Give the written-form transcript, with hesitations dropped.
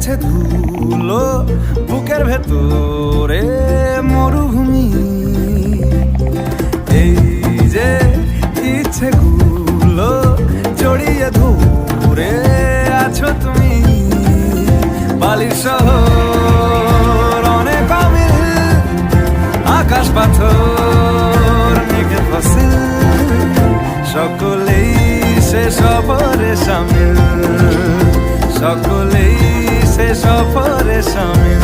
আছে ধুলো বুকের ভেতরে মরুভূমি। এই যে ইচ্ছেগুলো জড়িয়ে ধরে আছো তুমি। বালির শহর অনেক অমিল, আকাশ পাথর মেঘে ফসিল, সকলেই সে সফরে সামিল, সকলেই সে সফরে সামিল।